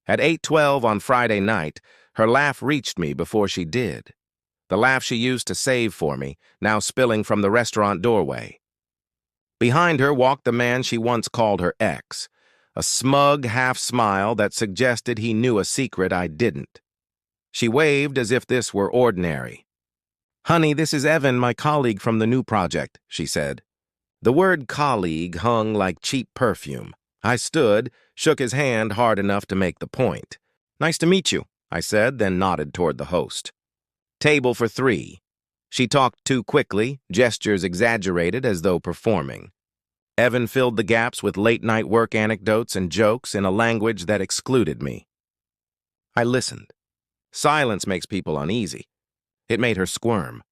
At 8:12 on Friday night, her laugh reached me before she did. The laugh she used to save for me, now spilling from the restaurant doorway. Behind her walked the man she once called her ex, a smug half-smile that suggested he knew a secret I didn't. She waved as if this were ordinary. "Honey, this is Evan, my colleague from the new project," she said. The word colleague hung like cheap perfume. I stood, shook his hand hard enough to make the point. "Nice to meet you," I said, then nodded toward the host. "Table for 3. She talked too quickly, gestures exaggerated as though performing. Evan filled the gaps with late-night work anecdotes and jokes in a language that excluded me. I listened. Silence makes people uneasy. It made her squirm.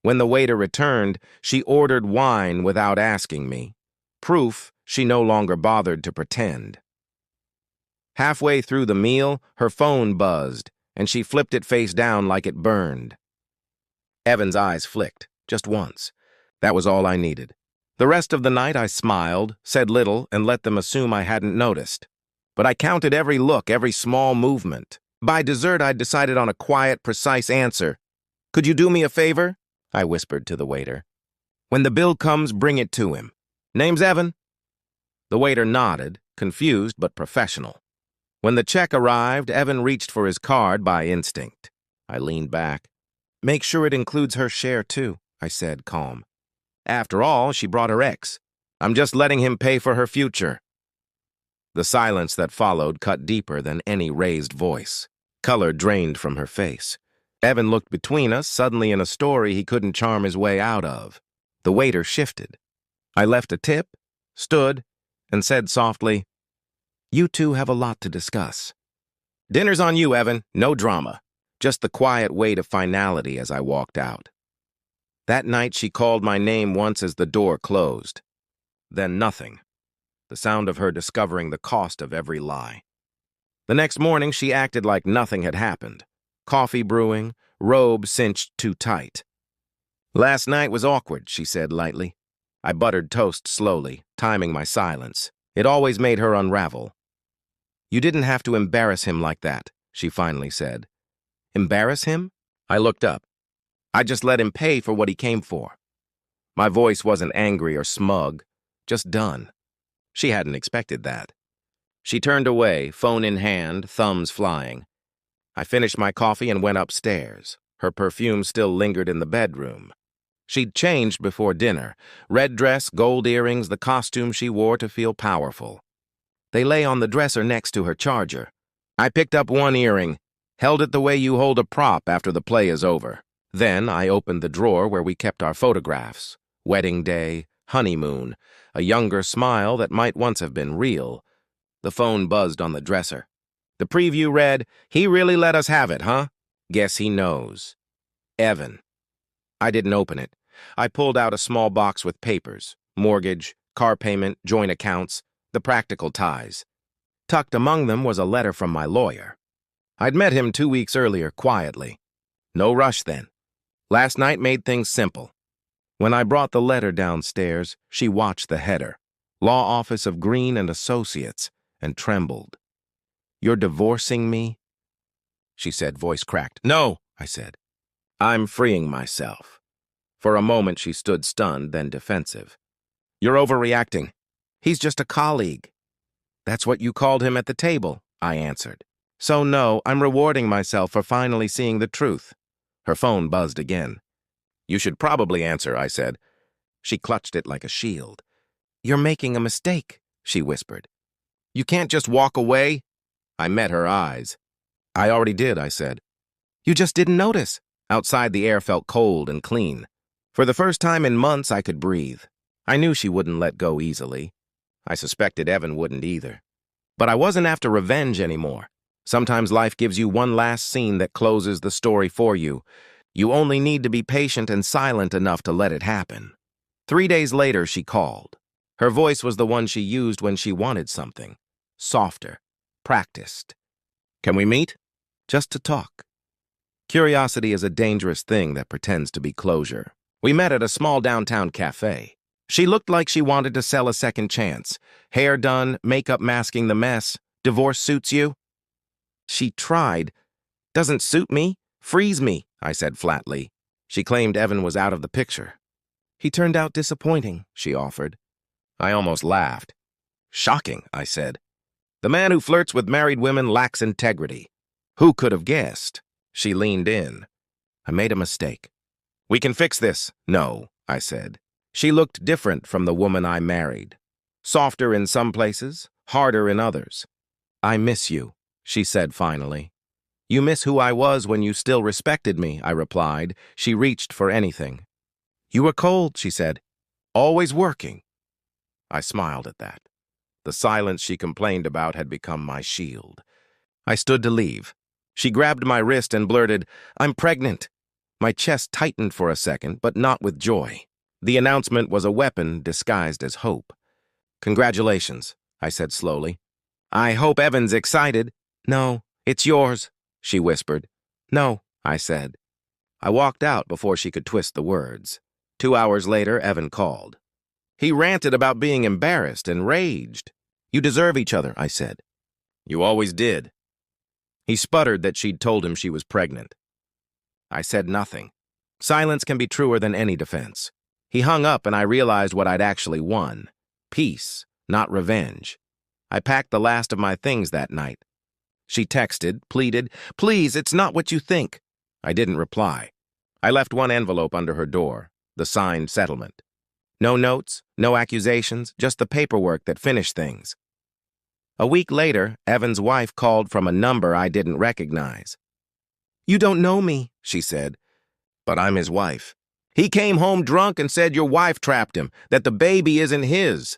When the waiter returned, she ordered wine without asking me. Proof she no longer bothered to pretend. Halfway through the meal, her phone buzzed, and she flipped it face down like it burned. Evan's eyes flicked, just once. That was all I needed. The rest of the night I smiled, said little, and let them assume I hadn't noticed. But I counted every look, every small movement. By dessert, I'd decided on a quiet, precise answer. "Could you do me a favor?" I whispered to the waiter. "When the bill comes, bring it to him. Name's Evan." The waiter nodded, confused but professional. When the check arrived, Evan reached for his card by instinct. I leaned back. "Make sure it includes her share, too," I said, calm. After all, she brought her ex. I'm just letting him pay for her future. The silence that followed cut deeper than any raised voice. Color drained from her face. Evan looked between us, suddenly in a story he couldn't charm his way out of. The waiter shifted. I left a tip, stood, and said softly, "You two have a lot to discuss." "Dinner's on you, Evan. No drama." Just the quiet weight of finality as I walked out. That night she called my name once as the door closed. Then nothing. The sound of her discovering the cost of every lie. The next morning she acted like nothing had happened. Coffee brewing, robe cinched too tight. "Last night was awkward," she said lightly. I buttered toast slowly, timing my silence. It always made her unravel. "You didn't have to embarrass him like that," she finally said. "Embarrass him?" I looked up. "I just let him pay for what he came for." My voice wasn't angry or smug, just done. She hadn't expected that. She turned away, phone in hand, thumbs flying. I finished my coffee and went upstairs. Her perfume still lingered in the bedroom. She'd changed before dinner. Red dress, gold earrings, the costume she wore to feel powerful. They lay on the dresser next to her charger. I picked up one earring, held it the way you hold a prop after the play is over. Then I opened the drawer where we kept our photographs. Wedding day, honeymoon, a younger smile that might once have been real. The phone buzzed on the dresser. The preview read, "He really let us have it, huh? Guess he knows. Evan." I didn't open it. I pulled out a small box with papers, mortgage, car payment, joint accounts, the practical ties. Tucked among them was a letter from my lawyer. I'd met him 2 weeks earlier, quietly. No rush then. Last night made things simple. When I brought the letter downstairs, she watched the header, Law Office of Green and Associates, and trembled. "You're divorcing me?" She said, voice cracked. "No," I said. "I'm freeing myself." For a moment she stood stunned, then defensive. "You're overreacting. He's just a colleague." "That's what you called him at the table," I answered. "So no, I'm rewarding myself for finally seeing the truth." Her phone buzzed again. "You should probably answer," I said. She clutched it like a shield. "You're making a mistake," she whispered. "You can't just walk away." I met her eyes. "I already did," I said. "You just didn't notice." Outside, the air felt cold and clean. For the first time in months, I could breathe. I knew she wouldn't let go easily. I suspected Evan wouldn't either. But I wasn't after revenge anymore. Sometimes life gives you one last scene that closes the story for you. You only need to be patient and silent enough to let it happen. 3 days later, she called. Her voice was the one she used when she wanted something. Softer, practiced. "Can we meet?" "Just to talk." Curiosity is a dangerous thing that pretends to be closure. We met at a small downtown cafe. She looked like she wanted to sell a second chance. Hair done, makeup masking the mess. "Divorce suits you?" She tried. Doesn't suit me. Freeze me, I said flatly. She claimed Evan was out of the picture. He turned out disappointing, she offered. I almost laughed. Shocking, I said. The man who flirts with married women lacks integrity. Who could have guessed? She leaned in. I made a mistake. We can fix this. No, I said. She looked different from the woman I married. Softer in some places, harder in others. I miss you, she said finally. You miss who I was when you still respected me, I replied. She reached for anything. You were cold, she said. Always working. I smiled at that. The silence she complained about had become my shield. I stood to leave. She grabbed my wrist and blurted, I'm pregnant. My chest tightened for a second, but not with joy. The announcement was a weapon disguised as hope. Congratulations, I said slowly. I hope Evan's excited. No, it's yours, she whispered. No, I said. I walked out before she could twist the words. 2 hours later, Evan called. He ranted about being embarrassed and raged. You deserve each other, I said. You always did. He sputtered that she'd told him she was pregnant. I said nothing. Silence can be truer than any defense. He hung up and I realized what I'd actually won. Peace, not revenge. I packed the last of my things that night. She texted, pleaded, please, it's not what you think. I didn't reply. I left one envelope under her door, the signed settlement. No notes, no accusations, just the paperwork that finished things. A week later, Evan's wife called from a number I didn't recognize. You don't know me, she said, but I'm his wife. He came home drunk and said your wife trapped him, that the baby isn't his.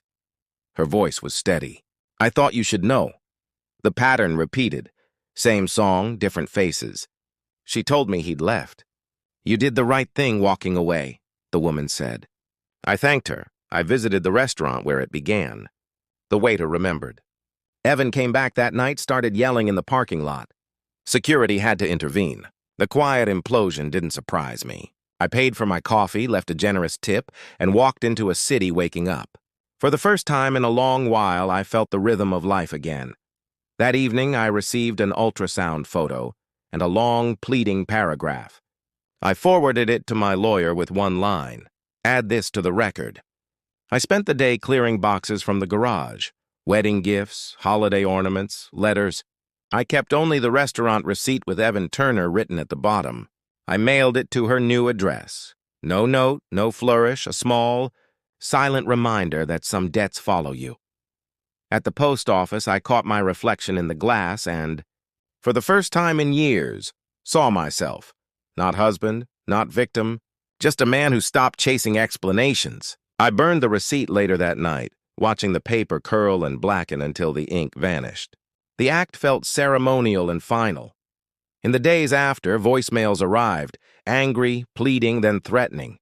Her voice was steady. I thought you should know. The pattern repeated. Same song, different faces. She told me he'd left. You did the right thing walking away, the woman said. I thanked her. I visited the restaurant where it began. The waiter remembered. Evan came back that night, started yelling in the parking lot. Security had to intervene. The quiet implosion didn't surprise me. I paid for my coffee, left a generous tip, and walked into a city waking up. For the first time in a long while, I felt the rhythm of life again. That evening, I received an ultrasound photo and a long, pleading paragraph. I forwarded it to my lawyer with one line. Add this to the record. I spent the day clearing boxes from the garage. Wedding gifts, holiday ornaments, letters. I kept only the restaurant receipt with Evan Turner written at the bottom. I mailed it to her new address. No note, no flourish, a small, silent reminder that some debts follow you. At the post office, I caught my reflection in the glass and, for the first time in years, saw myself. Not husband, not victim, just a man who stopped chasing explanations. I burned the receipt later that night, watching the paper curl and blacken until the ink vanished. The act felt ceremonial and final. In the days after, voicemails arrived, angry, pleading, then threatening.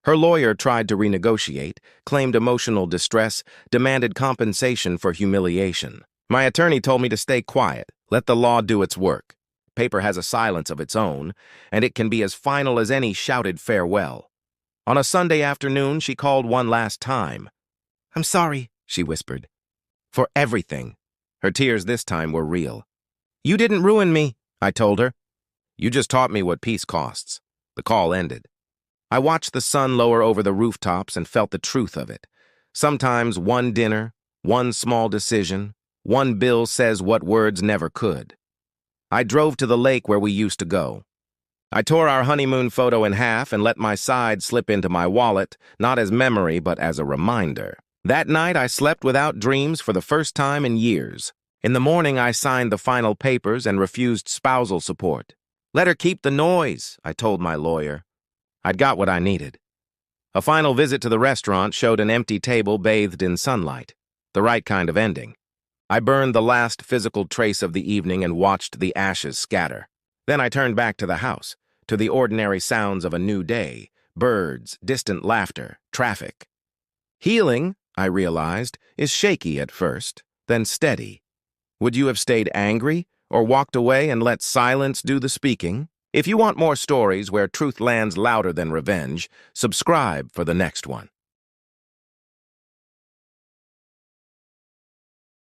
Her lawyer tried to renegotiate, claimed emotional distress, demanded compensation for humiliation. My attorney told me to stay quiet, let the law do its work. Paper has a silence of its own, and it can be as final as any shouted farewell. On a Sunday afternoon, she called one last time. I'm sorry, she whispered. For everything. Her tears this time were real. You didn't ruin me, I told her. You just taught me what peace costs. The call ended. I watched the sun lower over the rooftops and felt the truth of it. Sometimes one dinner, one small decision, one bill says what words never could. I drove to the lake where we used to go. I tore our honeymoon photo in half and let my side slip into my wallet, not as memory but as a reminder. That night I slept without dreams for the first time in years. In the morning I signed the final papers and refused spousal support. Let her keep the noise, I told my lawyer. I'd got what I needed. A final visit to the restaurant showed an empty table bathed in sunlight, the right kind of ending. I burned the last physical trace of the evening and watched the ashes scatter. Then I turned back to the house, to the ordinary sounds of a new day, birds, distant laughter, traffic. Healing, I realized, is shaky at first, then steady. Would you have stayed angry or walked away and let silence do the speaking? If you want more stories where truth lands louder than revenge, subscribe for the next one.